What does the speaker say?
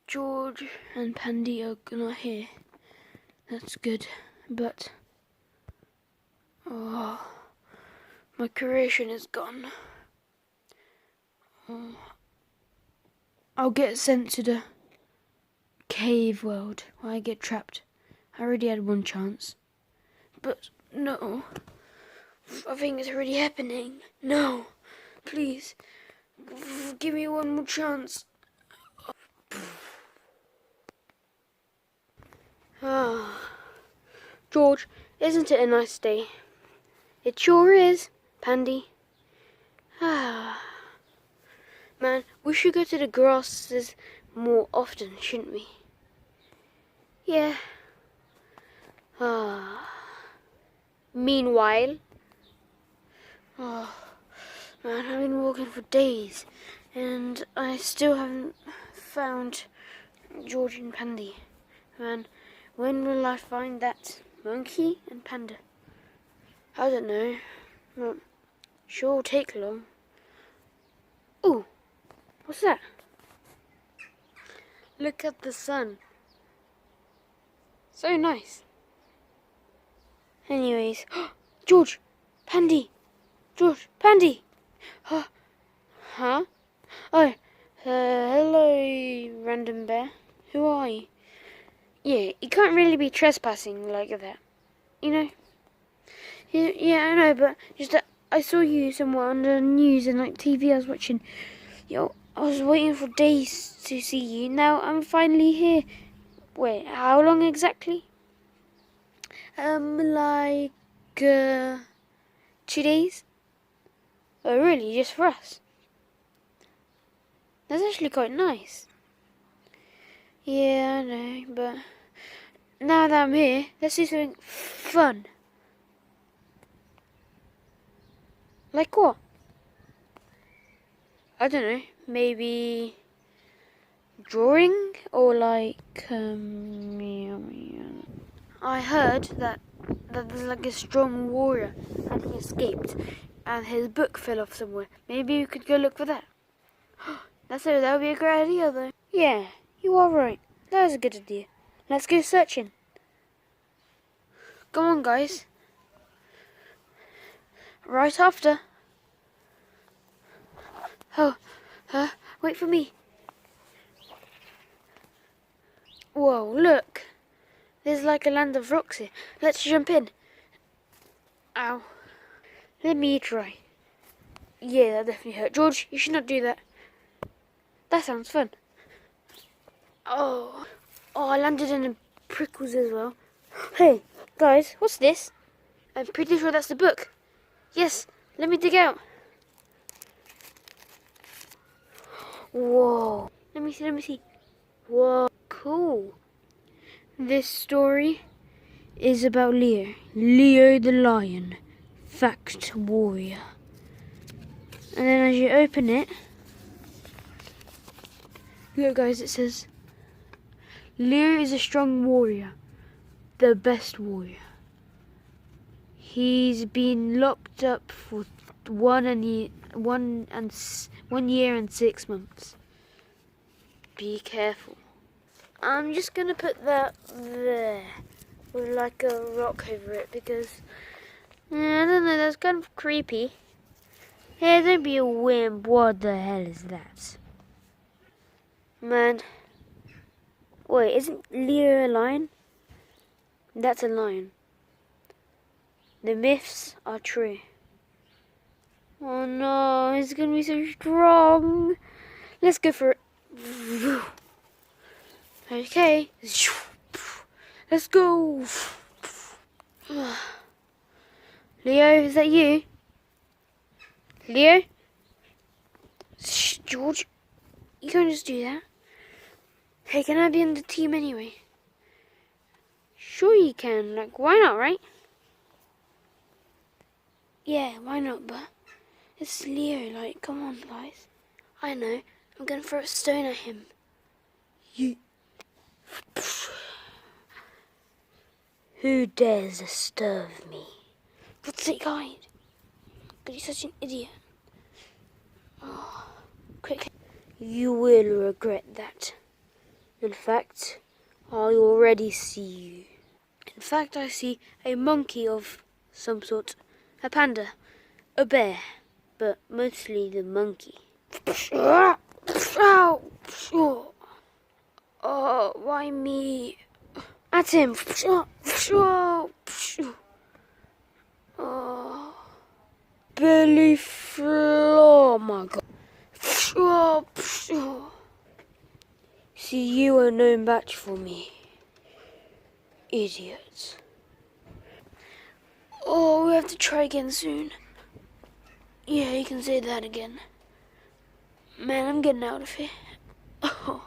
George and Pandy are not here. That's good, but my creation is gone. I'll get sent to the cave world where I get trapped. I already had one chance, but no, I think it's already happening. No, please, give me one more chance. George, isn't it a nice day? It sure is, Pandy. Man, we should go to the grasses more often, shouldn't we? Yeah. Meanwhile, man, I've been walking for days, and I still haven't found George and Pandy. Man, when will I find that monkey and panda? I don't know. Well, sure will take long. Ooh, what's that? Look at the sun. So nice. Anyways, George, Pandy, George, Pandy. Huh? Oh, hello, random bear. Who are you? Yeah, you can't really be trespassing like that, you know? Yeah, I know, but just that I saw you somewhere on the news and like TV I was watching. Yo, I was waiting for days to see you. Now I'm finally here. Wait, how long exactly? Like 2 days. Oh, really? Just for us? That's actually quite nice. Yeah, I know, but now that I'm here, let's do something fun. Like what? I don't know. Maybe drawing or like I heard that there's like a strong warrior and he escaped and his book fell off somewhere. Maybe we could go look for that. That would be a great idea though. Yeah, you are right. That is a good idea. Let's go searching. Come on, guys. Right after. Wait for me. Whoa, look. There's like a land of rocks here. Let's jump in. Ow. Let me try. Yeah, that definitely hurt. George, you should not do that. That sounds fun. Oh, I landed in the prickles as well. Hey, guys, what's this? I'm pretty sure that's the book. Yes, let me dig out. Whoa. Let me see. Whoa, cool. This story is about Leo. Leo the lion. Fact warrior. And then as you open it, look guys, it says, Leo is a strong warrior. The best warrior. He's been locked up for 1 year and 6 months. Be careful. I'm just gonna put that there with like a rock over it because I don't know, that's kind of creepy. Hey, don't be a wimp. What the hell is that? Man. Wait, isn't Leo a lion? That's a lion. The myths are true. Oh no, it's gonna be so strong. Let's go for it. Okay. Let's go. Leo, is that you? Leo? Shh, George. You can't just do that. Hey, can I be in the team anyway? Sure you can. Like, why not, right? Yeah, why not, but it's Leo, like, come on, guys. I know. I'm gonna throw a stone at him. You. Who dares disturb me? God's sake, hide. But you're such an idiot. Oh, quickly. You will regret that. In fact, I already see you. In fact, I see a monkey of some sort. A panda. A bear. But mostly the monkey. Oh, why me? At him. Oh, belly floor, oh my god. See, you are no match for me. Idiot. Oh, we have to try again soon. Yeah, you can say that again. Man, I'm getting out of here. Oh.